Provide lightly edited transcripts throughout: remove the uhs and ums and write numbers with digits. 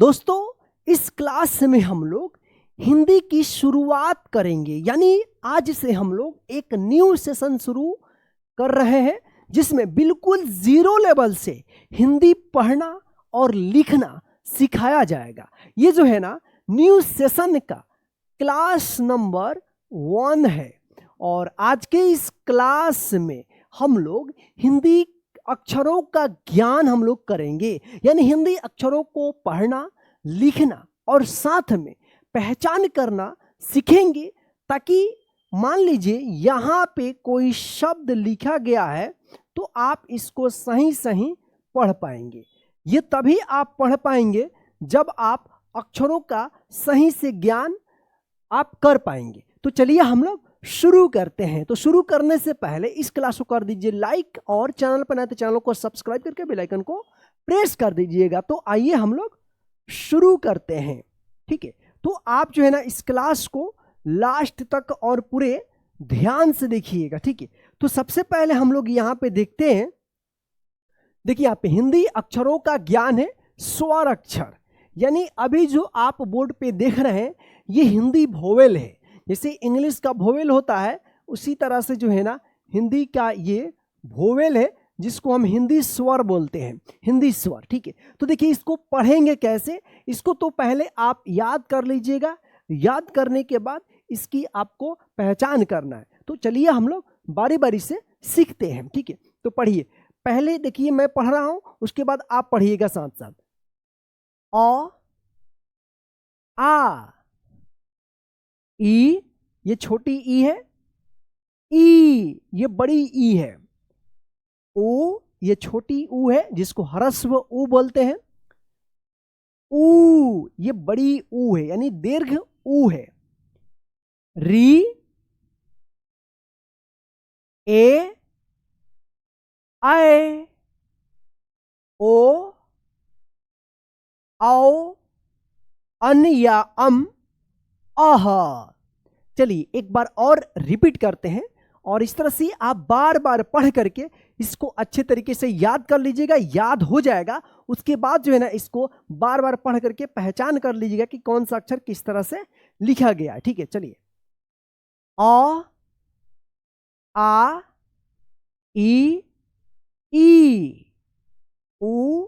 दोस्तों, इस क्लास में हम लोग हिंदी की शुरुआत करेंगे, यानी आज से हम लोग एक न्यू सेशन शुरू कर रहे हैं जिसमें बिल्कुल जीरो लेवल से हिंदी पढ़ना और लिखना सिखाया जाएगा। ये जो है ना न्यू सेशन का क्लास नंबर 1 है और आज के इस क्लास में हम लोग हिंदी अक्षरों का ज्ञान हम लोग करेंगे, यानी हिंदी अक्षरों को पढ़ना, लिखना और साथ में पहचान करना सीखेंगे, ताकि मान लीजिए यहाँ पे कोई शब्द लिखा गया है तो आप इसको सही सही पढ़ पाएंगे। ये तभी आप पढ़ पाएंगे जब आप अक्षरों का सही से ज्ञान आप कर पाएंगे। तो चलिए हम लोग शुरू करते हैं। तो शुरू करने से पहले इस क्लास को कर दीजिए लाइक और चैनल पर नए तो चैनल को सब्सक्राइब करके बेल आइकन को प्रेस कर दीजिएगा। तो आइए हम लोग शुरू करते हैं, ठीक है। तो आप जो है ना इस क्लास को लास्ट तक और पूरे ध्यान से देखिएगा, ठीक है। तो सबसे पहले हम लोग यहाँ पे देखते हैं, देखिए यहाँ पे हिंदी अक्षरों का ज्ञान है स्वर अक्षर, यानी अभी जो आप बोर्ड पे देख रहे हैं ये हिंदी भोवेल है। जैसे इंग्लिश का भोवेल होता है उसी तरह से जो है ना हिंदी का ये भोवेल है जिसको हम हिंदी स्वर बोलते हैं, हिंदी स्वर, ठीक है। तो देखिए इसको पढ़ेंगे कैसे, इसको तो पहले आप याद कर लीजिएगा। याद करने के बाद इसकी आपको पहचान करना है। तो चलिए हम लोग बारी बारी से सीखते हैं, ठीक है। तो पढ़िए, पहले देखिए मैं पढ़ रहा हूं, उसके बाद आप पढ़िएगा साथ साथ। अ, आ, ई, ये छोटी ई है, ई ये बड़ी ई है, ऊ ये छोटी ऊ है जिसको ह्रस्व ऊ बोलते हैं, ऊ ये बड़ी ऊ है यानी दीर्घ ऊ है, री, ए, आए, ओ, आओ, अन या अम, आह। चलिए एक बार और रिपीट करते हैं और इस तरह से आप बार बार पढ़ करके इसको अच्छे तरीके से याद कर लीजिएगा। याद हो जाएगा उसके बाद जो है ना इसको बार बार पढ़ करके पहचान कर लीजिएगा कि कौन सा अक्षर किस तरह से लिखा गया है, ठीक है। चलिए, अ, आ, ई, ऊ,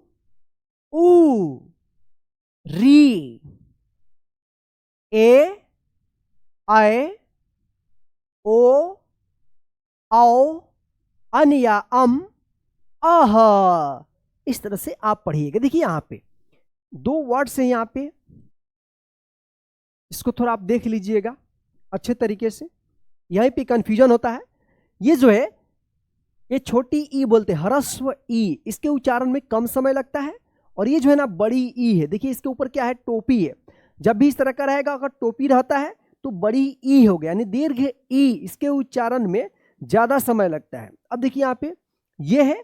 ऊ, री, ए, आए, ओ, आओ, अन या अम, आह। इस तरह से आप पढ़िएगा। देखिए यहां पे 2 वर्ड्स हैं, यहां पे इसको थोड़ा आप देख लीजिएगा अच्छे तरीके से, यहीं पे कंफ्यूजन होता है। ये जो है ये छोटी ई बोलते हैं, ह्रस्व ई, इसके उच्चारण में कम समय लगता है। और ये जो है ना बड़ी ई है, देखिए इसके ऊपर क्या है, टोपी है। जब भी इस तरह का रहेगा, अगर टोपी रहता है तो बड़ी ई हो गया, यानी दीर्घ ई, इसके उच्चारण में ज्यादा समय लगता है। अब देखिए यहाँ पे ये है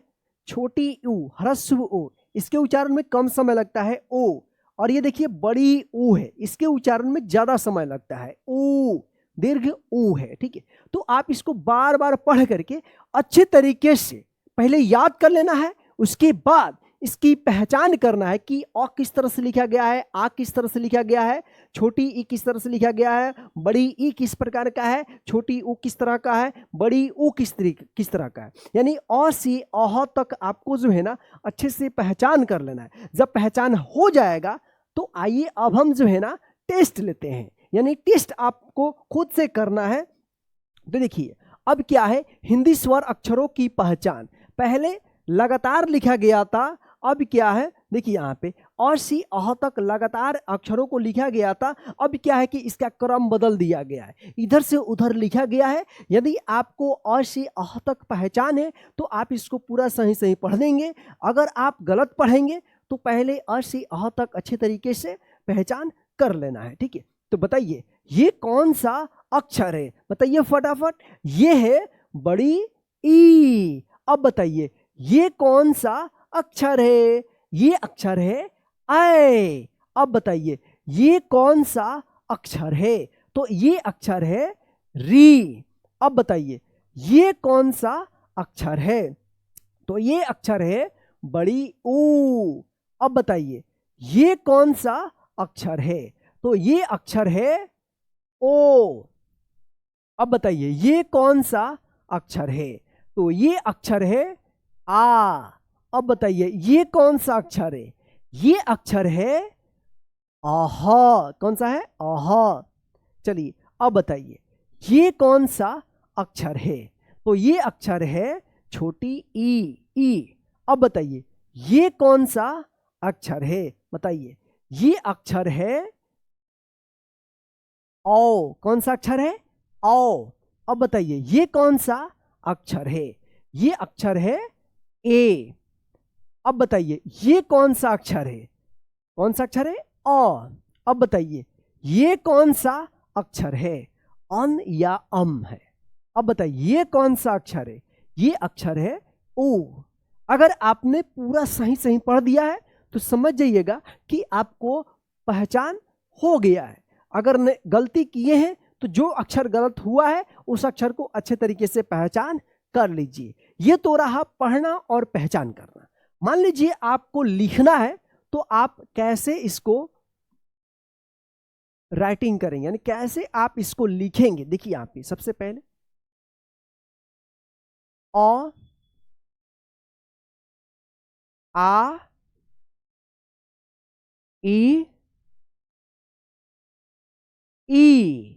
छोटी ऊ, ह्रस्व ऊ, इसके उच्चारण में कम समय लगता है, ओ। और ये देखिए बड़ी ऊ है, इसके उच्चारण में ज्यादा समय लगता है, ऊ, दीर्घ ऊ है, ठीक है। तो आप इसको बार बार पढ़ करके अच्छे तरीके से पहले याद कर लेना है, उसके बाद इसकी पहचान करना है कि अ किस तरह से लिखा गया है, आ किस तरह से लिखा गया है, छोटी ई किस तरह से लिखा गया है, बड़ी ई किस प्रकार का है, छोटी ऊ किस तरह का है, बड़ी ऊ किस तरह का है। यानी अ से अह तक आपको जो है ना अच्छे से पहचान कर लेना है। जब पहचान हो जाएगा तो आइए अब हम जो है ना टेस्ट लेते हैं, यानी टेस्ट आपको खुद से करना है। तो देखिए अब क्या है, हिंदी स्वर अक्षरों की पहचान। पहले लगातार लिखा गया था, अब क्या है, देखिए यहाँ पे अ से अह तक लगातार अक्षरों को लिखा गया था। अब क्या है कि इसका क्रम बदल दिया गया है, इधर से उधर लिखा गया है। यदि आपको अ से अह तक पहचान है तो आप इसको पूरा सही सही पढ़ देंगे। अगर आप गलत पढ़ेंगे तो पहले अ से अह तक अच्छे तरीके से पहचान कर लेना है, ठीक है। तो बताइए ये कौन सा अक्षर है, बताइए फटाफट। ये है बड़ी ई। अब बताइए ये कौन सा अक्षर है, ये अक्षर है ऐ। अब बताइए ये कौन सा अक्षर है, तो ये अक्षर है री। अब बताइए ये कौन सा अक्षर है, तो ये अक्षर है बड़ी ऊ। अब बताइए ये कौन सा अक्षर है? तो ये अक्षर है ओ। अब बताइए ये कौन सा अक्षर है? तो ये अक्षर है आ। अब बताइए ये कौन सा अक्षर है? ये अक्षर है आह। कौन सा है? आह। चलिए अब बताइए ये कौन सा अक्षर है? तो ये अक्षर है छोटी ई। अब बताइए ये कौन सा अक्षर है? बताइए ये अक्षर है ओ। कौन सा अक्षर है? ओ। अब बताइए ये कौन सा अक्षर है? ये अक्षर है ए। अब बताइए ये कौन सा अक्षर है? कौन सा अक्षर है? अ। अब बताइए ये कौन सा अक्षर है? अन या अम है? अब बताइए ये कौन सा अक्षर है? ये अक्षर है ओ। अगर आपने पूरा सही सही पढ़ दिया है तो समझ जाइएगा कि आपको पहचान हो गया है। अगर गलती किए हैं तो जो अक्षर गलत हुआ है उस अक्षर को अच्छे तरीके से पहचान कर लीजिए। ये तो रहा पढ़ना और पहचान करना। मान लीजिए आपको लिखना है तो आप कैसे इसको राइटिंग करेंगे, यानी कैसे आप इसको लिखेंगे। देखिए यहाँ पे सबसे पहले अ आ ई ई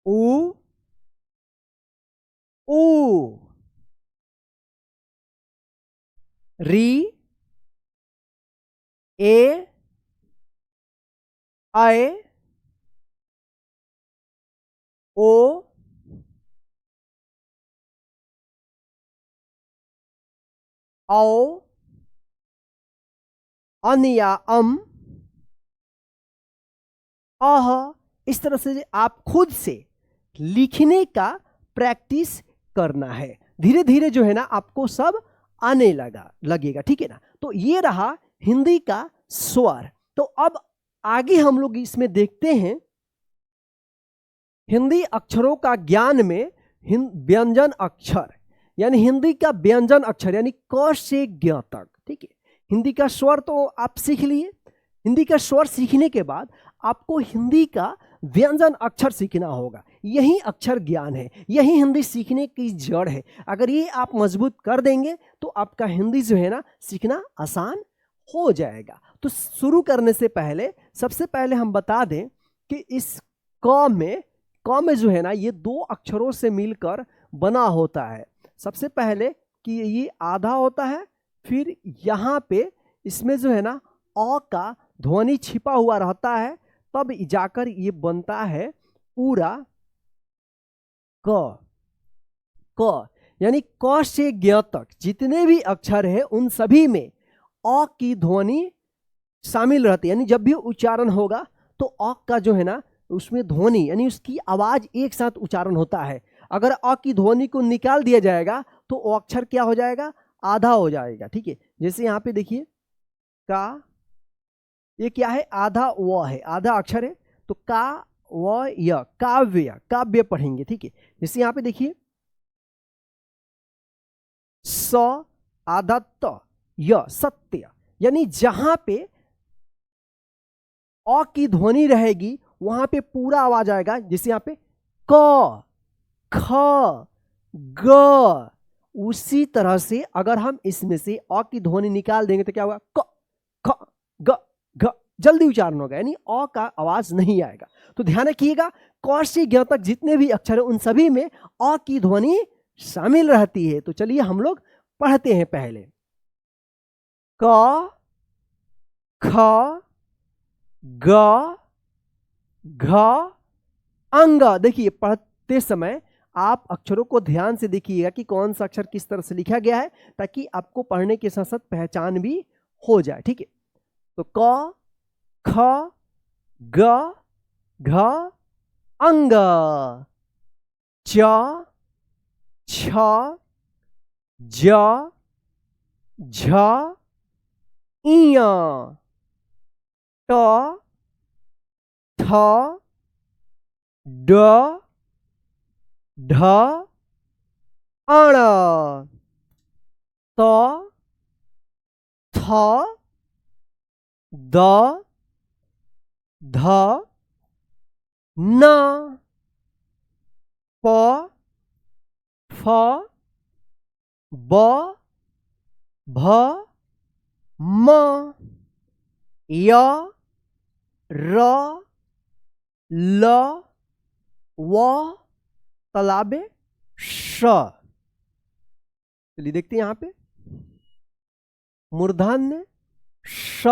उ ऊ री ए आए ओ औ अन या अम आह। इस तरह से आप खुद से लिखने का प्रैक्टिस करना है। धीरे धीरे जो है ना आपको सब आने लगेगा। ठीक है ना। तो ये रहा हिंदी का स्वर। तो अब आगे हम लोग इसमें देखते हैं हिंदी अक्षरों का ज्ञान में व्यंजन अक्षर, यानी हिंदी का व्यंजन अक्षर यानी क से ज्ञ तक। ठीक है। हिंदी का स्वर तो आप सीख लिए। हिंदी का स्वर सीखने के बाद आपको हिंदी का व्यंजन अक्षर सीखना होगा। यही अक्षर ज्ञान है, यही हिंदी सीखने की जड़ है। अगर ये आप मजबूत कर देंगे तो आपका हिंदी जो है ना सीखना आसान हो जाएगा। तो शुरू करने से पहले सबसे पहले हम बता दें कि इस क में जो है ना ये दो अक्षरों से मिलकर बना होता है। सबसे पहले कि ये आधा होता है, फिर यहाँ पे इसमें जो है ना अ का ध्वनि छिपा हुआ रहता है, तब जाकर ये बनता है पूरा क। यानी क से ज्ञ तक जितने भी अक्षर है उन सभी में अ की ध्वनि शामिल रहती है। यानी जब भी उच्चारण होगा तो अ का जो है ना उसमें ध्वनि यानी उसकी आवाज एक साथ उच्चारण होता है। अगर अ की ध्वनि को निकाल दिया जाएगा तो वो अक्षर क्या हो जाएगा? आधा हो जाएगा। ठीक है। जैसे यहाँ पे देखिए का, ये क्या है? आधा व है, आधा अक्षर है। तो का व य काव्य, काव्य पढ़ेंगे। ठीक है। जैसे यहाँ पे देखिए स आधा त य सत्य, यानी जहां पे अ की ध्वनि रहेगी वहां पे पूरा आवाज आएगा। जैसे यहाँ पे क ख ग। उसी तरह से अगर हम इसमें से अ की ध्वनि निकाल देंगे तो क्या होगा? क ख ग घ, जल्दी उच्चारण होगा, यानी अ का आवाज नहीं आएगा। तो ध्यान रखिएगा क से ज्ञ तक जितने भी अक्षर है उन सभी में अ की ध्वनि शामिल रहती है। तो चलिए हम लोग पढ़ते हैं पहले क ख ग घ अंग। देखिए पढ़ते समय आप अक्षरों को ध्यान से देखिएगा कि कौन सा अक्षर किस तरह से लिखा गया है, ताकि आपको पढ़ने के साथ साथ पहचान भी हो जाए। ठीक है। तो क ख ग घ अंग, च छ ज झ इय, ट ठ ड ढ अण, त थ द, ध, न, प, फ, ब, भ, म, य, र, ल, व, तालाबे श। चलिए देखते हैं यहां पे मूर्धन्य श,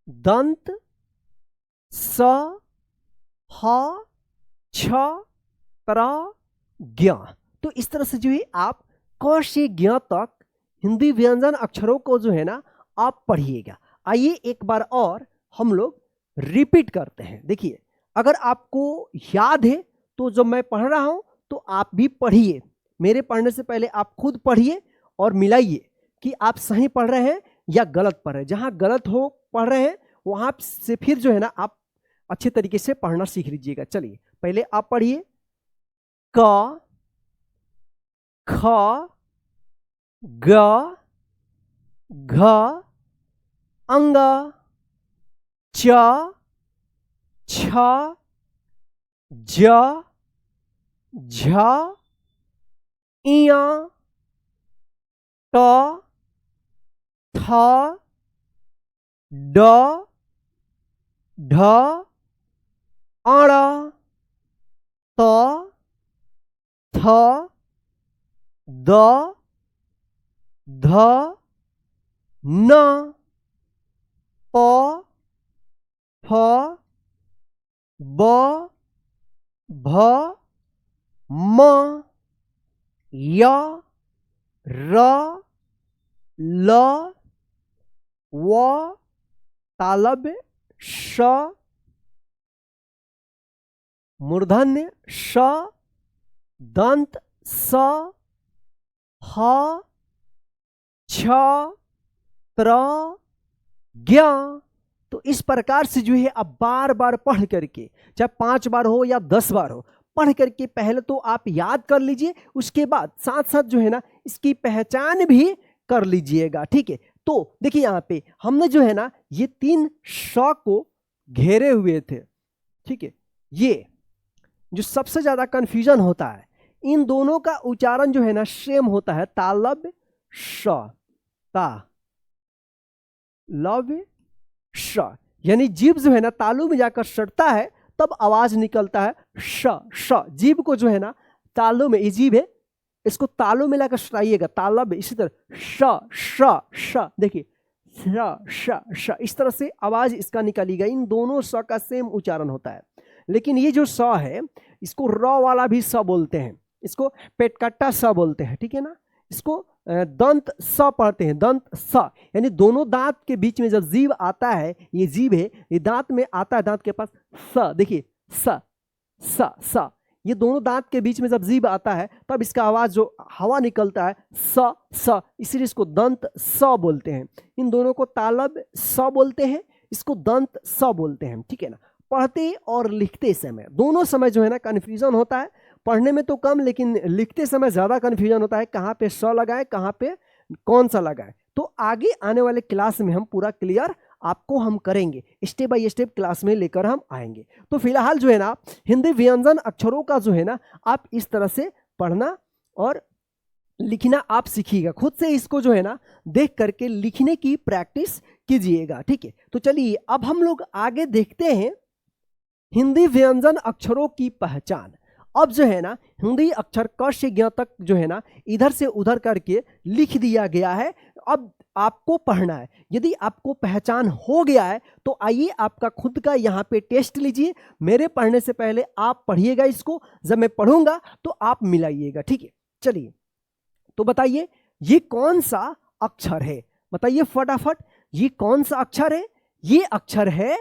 दंत स, ह, छ, त्र, ज्ञ। तो इस तरह से जो है आप क से ज्ञ तक हिंदी व्यंजन अक्षरों को जो है ना आप पढ़िएगा। आइए एक बार और हम लोग रिपीट करते हैं। देखिए अगर आपको याद है तो जब मैं पढ़ रहा हूं तो आप भी पढ़िए। मेरे पढ़ने से पहले आप खुद पढ़िए और मिलाइए कि आप सही पढ़ रहे हैं या गलत पढ़ रहे हैं। जहां गलत हो पढ़ रहे हैं वहां से फिर जो है ना आप अच्छे तरीके से पढ़ना सीख लीजिएगा। चलिए पहले आप पढ़िए क, ख, ग, घ, अंग, च, छ, ज, झ, इय, ट, थ, ड, ढ, अण, त, थ, द, ध, न, प, फ, ब, भ, म, य, र, ल, व, तालव्य श, मूर्धन्य श, दंत स, ह, छ, त्र, ज्ञ। तो इस प्रकार से जो है आप बार बार पढ़ करके, चाहे 5 बार हो या 10 बार हो, पढ़ करके पहले तो आप याद कर लीजिए, उसके बाद साथ साथ जो है ना इसकी पहचान भी कर लीजिएगा। ठीक है, तो देखिए यहाँ पे हमने जो है ना ये 3 श को घेरे हुए थे। ठीक है, ये जो सबसे ज्यादा कंफ्यूजन होता है, इन दोनों का उच्चारण जो है ना सेम होता है, तालव्य श, ता लव्य श। यानी जीभ जो है ना तालु में जाकर सटता है तब आवाज निकलता है श श। जीभ को जो है ना तालु में, ये जीभ है इसको तालु में लाकर सटाइएगा, तालव्य। इसी तरह श श श, देखिए श श श, इस तरह से आवाज इसका निकलेगा। इन दोनों श का सेम उच्चारण होता है। लेकिन ये जो स है इसको र वाला भी स बोलते हैं, इसको पेटकट्टा स बोलते हैं। ठीक है ना, इसको दंत स पढ़ते हैं, दंत स। यानी दोनों दांत के बीच में जब जीभ आता है, ये जीभ है, ये दांत में आता है, दांत के पास स, देखिए स स स, ये दोनों दांत के बीच में जब जीभ आता है तब इसका आवाज जो हवा निकलता है स स, इसलिए इसको दंत स बोलते हैं। इन दोनों को तालव्य स बोलते हैं, इसको दंत स बोलते हैं। ठीक है ना, पढ़ते और लिखते समय दोनों समय जो है ना कंफ्यूजन होता है। पढ़ने में तो कम, लेकिन लिखते समय ज्यादा कंफ्यूजन होता है, कहाँ पे स लगाए, कहाँ पे कौन सा लगाए। तो आगे आने वाले क्लास में हम पूरा क्लियर आपको हम करेंगे, स्टेप बाय स्टेप क्लास में लेकर हम आएंगे। तो फिलहाल जो है ना हिंदी व्यंजन अक्षरों का जो है ना आप इस तरह से पढ़ना और लिखना आप सीखिएगा। खुद से इसको जो है ना देख करके लिखने की प्रैक्टिस कीजिएगा। ठीक है, तो चलिए अब हम लोग आगे देखते हैं हिंदी व्यंजन अक्षरों की पहचान। अब जो है ना हिंदी अक्षर क से ज्ञ तक जो है ना इधर से उधर करके लिख दिया गया है। अब आपको पढ़ना है। यदि आपको पहचान हो गया है तो आइए आपका खुद का यहाँ पे टेस्ट लीजिए। मेरे पढ़ने से पहले आप पढ़िएगा इसको, जब मैं पढ़ूंगा तो आप मिलाइएगा। ठीक है, चलिए तो बताइए ये कौन सा अक्षर है, बताइए फटाफट, ये कौन सा अक्षर है? ये अक्षर है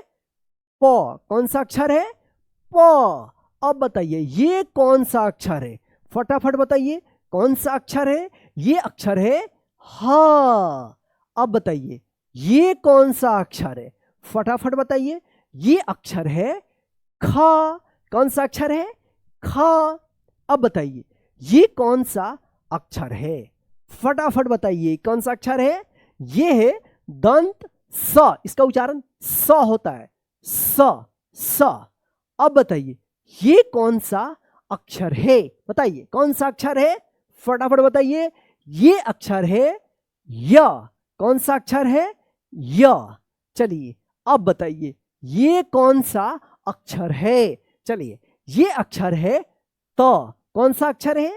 प। कौन सा अक्षर है? प। अब बताइए ये कौन सा अक्षर है? फटाफट बताइए कौन सा अक्षर है? ये अक्षर है ह। अब बताइए ये कौन सा अक्षर है? फटाफट बताइए, ये अक्षर है ख। कौन सा अक्षर है? ख। अब बताइए ये कौन सा अक्षर है? फटाफट बताइए कौन सा अक्षर है? ये है दंत स, इसका उच्चारण स होता है, स। अब बताइए ये कौन सा अक्षर है, बताइए कौन सा अक्षर है, फटाफट बताइए। ये अक्षर है य। कौन सा अक्षर है, य। चलिए अब बताइए ये कौन सा अक्षर है, चलिए ये अक्षर है त। कौन सा अक्षर है,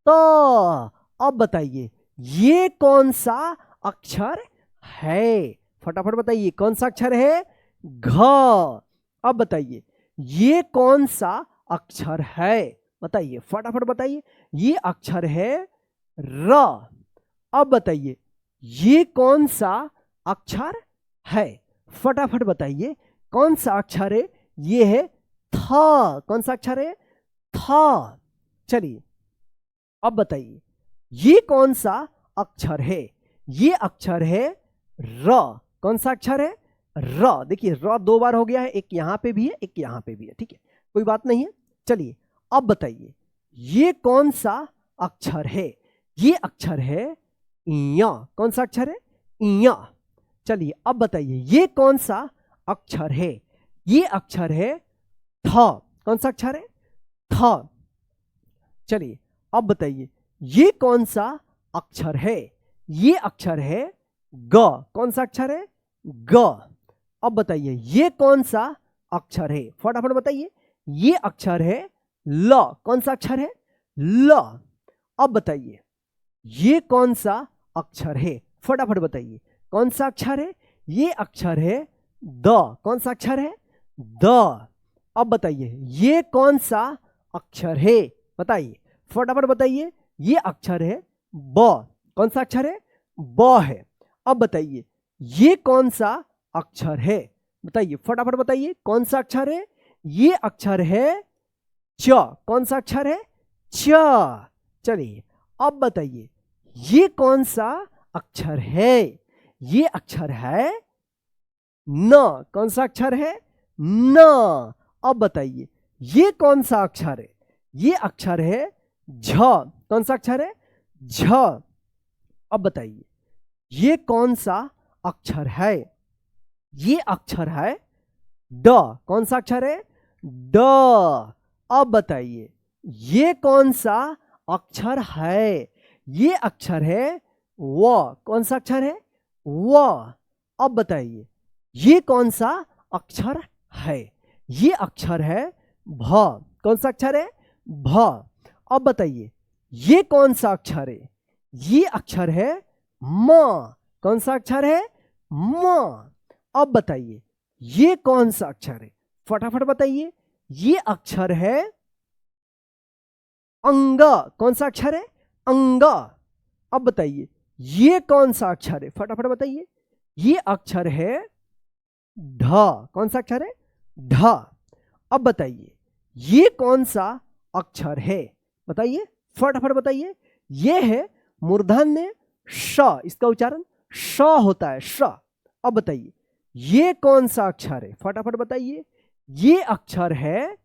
त। अब बताइए ये कौन सा अक्षर है, फटाफट बताइए कौन सा अक्षर है, घ। अब बताइए ये कौन सा अक्षर है, बताइए फटाफट बताइए। ये अक्षर है र। अब बताइए ये कौन सा अक्षर है, फटाफट बताइए कौन सा अक्षर है, ये है थ। कौन सा अक्षर है, थ। चलिए अब बताइए ये कौन सा अक्षर है, ये अक्षर है र। कौन सा अक्षर है, र। देखिए र 2 बार हो गया है, एक यहां पे भी है, एक यहां पे भी है, ठीक है, कोई बात नहीं है। चलिए अब बताइए ये कौन सा अक्षर है, ये अक्षर है य। कौन सा अक्षर है, य। चलिए अब बताइए ये कौन सा अक्षर है, ये अक्षर है थ। कौन सा अक्षर है, थ। चलिए अब बताइए ये कौन सा अक्षर है, ये अक्षर है ग। कौन सा अक्षर है, ग। अब बताइए ये कौन सा अक्षर है, फटाफट बताइए। ये अक्षर है ल। कौन सा अक्षर है, ल। अब बताइए ये कौन सा अक्षर है, फटाफट बताइए कौन सा अक्षर है, ये अक्षर है द। कौन सा अक्षर है, द। अब बताइए ये कौन सा अक्षर है, बताइए फटाफट बताइए। ये अक्षर है ब। कौन सा अक्षर है, ब है। अब बताइए ये कौन सा अक्षर है, बताइए फटाफट बताइए कौन सा अक्षर है, ये अक्षर है च। कौन सा अक्षर है, च। चलिए अब बताइए ये कौन सा अक्षर है, ये अक्षर है न। कौन सा अक्षर है, न। अब बताइए ये कौन सा अक्षर है, ये अक्षर है झ। कौन सा अक्षर है, झ। अब बताइए ये कौन सा अक्षर है, ये अक्षर है ड। कौन सा अक्षर है, ड। अब बताइए ये कौन सा अक्षर है, ये अक्षर है व। कौन सा अक्षर है, व। अब बताइए ये कौन सा अक्षर है, ये अक्षर है भ। कौन सा अक्षर है, भ। अब बताइए ये कौन सा अक्षर है, ये अक्षर है म। कौन सा अक्षर है, म। अब बताइए ये कौन सा अक्षर है, फटाफट बताइए। ये अक्षर है अंग। कौन सा अक्षर है, अंग। अब बताइए ये कौन सा अक्षर है, फटाफट बताइए। ये अक्षर है ढ। कौन सा अक्षर है, ढ। अब बताइए ये कौन सा अक्षर है, बताइए फटाफट बताइए। ये है मूर्धन्य श, इसका उच्चारण श होता है, श। अब बताइए ये कौन सा अक्षर है, फटाफट बताइए। ये अक्षर है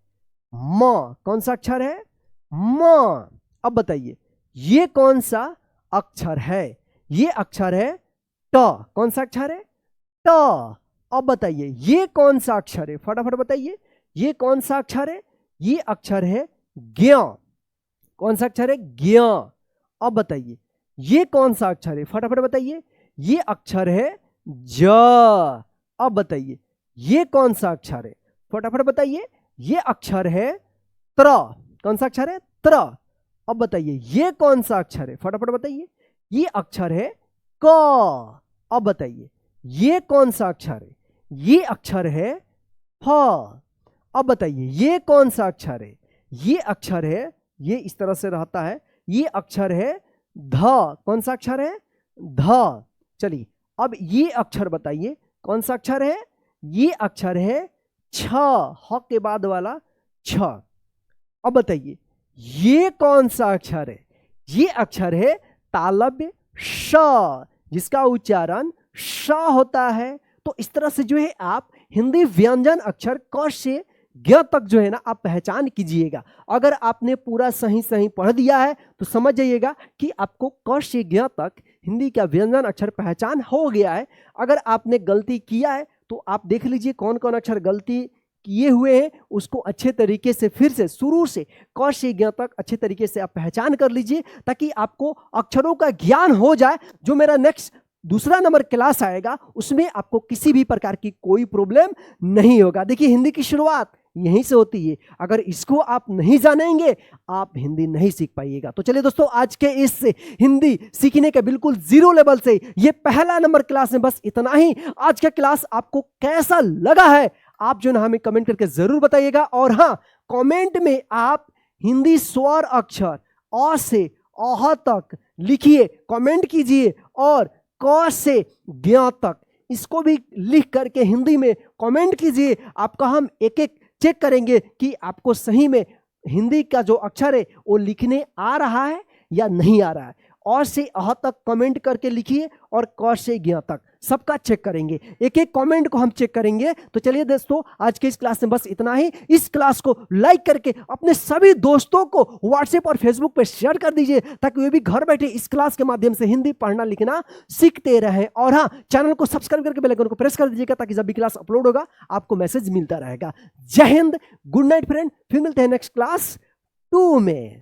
म। कौन सा अक्षर है, म। अब बताइए ये कौन सा अक्षर है, ये अक्षर है ट। कौन सा अक्षर है, ट। अब बताइए ये कौन सा अक्षर है, फटाफट बताइए। ये कौन सा अक्षर है, ये अक्षर है ज्ञ। कौन सा अक्षर है, ज्ञ। अब बताइए ये कौन सा अक्षर है, फटाफट बताइए। ये अक्षर है ज। अब बताइए ये कौन सा अक्षर है, फटाफट बताइए। ये अक्षर है त्र। कौन सा अक्षर है, त्र। अब बताइए ये कौन सा अक्षर है, फटाफट बताइए। ये अक्षर है क। अब बताइए ये कौन सा अक्षर है, ये अक्षर है फ। अब बताइए ये कौन सा अक्षर है, ये अक्षर है, ये इस तरह से रहता है, ये अक्षर है ध। कौन सा अक्षर है, ध। चलिए अब ये अक्षर बताइए कौन सा अक्षर है, ये अक्षर है छ, ह के बाद वाला छ। अब बताइए ये कौन सा अक्षर है, ये अक्षर है तालव्य श, जिसका उच्चारण श होता है। तो इस तरह से जो है आप हिंदी व्यंजन अक्षर क से ज्ञ तक जो है ना आप पहचान कीजिएगा। अगर आपने पूरा सही सही पढ़ दिया है तो समझ जाइएगा कि आपको क से ज्ञ तक हिंदी का व्यंजन अक्षर पहचान हो गया है। अगर आपने गलती किया है तो आप देख लीजिए कौन कौन अक्षर गलती किए हुए हैं, उसको अच्छे तरीके से फिर से शुरू से क से ज्ञ तक अच्छे तरीके से आप पहचान कर लीजिए, ताकि आपको अक्षरों का ज्ञान हो जाए। जो मेरा नेक्स्ट दूसरा नंबर क्लास आएगा उसमें आपको किसी भी प्रकार की कोई प्रॉब्लम नहीं होगा। देखिए हिंदी की शुरुआत यहीं से होती है, अगर इसको आप नहीं जानेंगे आप हिंदी नहीं सीख पाइएगा। तो चलिए दोस्तों, आज के इस हिंदी सीखने के बिल्कुल जीरो लेवल से ये पहला नंबर क्लास में बस इतना ही। आज का क्लास आपको कैसा लगा है आप जो ना हमें कमेंट करके जरूर बताइएगा। और हाँ, कमेंट में आप हिंदी स्वर अक्षर अ से अह तक लिखिए, कमेंट कीजिए, और क से ज्ञ तक इसको भी लिख करके हिंदी में कमेंट कीजिए। आपका हम एक एक चेक करेंगे कि आपको सही में हिंदी का जो अक्षर है वो लिखने आ रहा है या नहीं आ रहा है। अ से अह तक कमेंट करके लिखिए और क से ज्ञ तक सबका चेक करेंगे, एक एक कमेंट को हम चेक करेंगे। तो चलिए दोस्तों, आज के इस क्लास में बस इतना ही। इस क्लास को लाइक करके अपने सभी दोस्तों को व्हाट्सएप और फेसबुक पे शेयर कर दीजिए, ताकि वे भी घर बैठे इस क्लास के माध्यम से हिंदी पढ़ना लिखना सीखते रहें। और हाँ, चैनल को सब्सक्राइब करके बेल आइकन को प्रेस कर दीजिएगा, ताकि जब भी क्लास अपलोड होगा आपको मैसेज मिलता रहेगा। जय हिंद, गुड नाइट फ्रेंड, फिर मिलते हैं नेक्स्ट क्लास 2 में।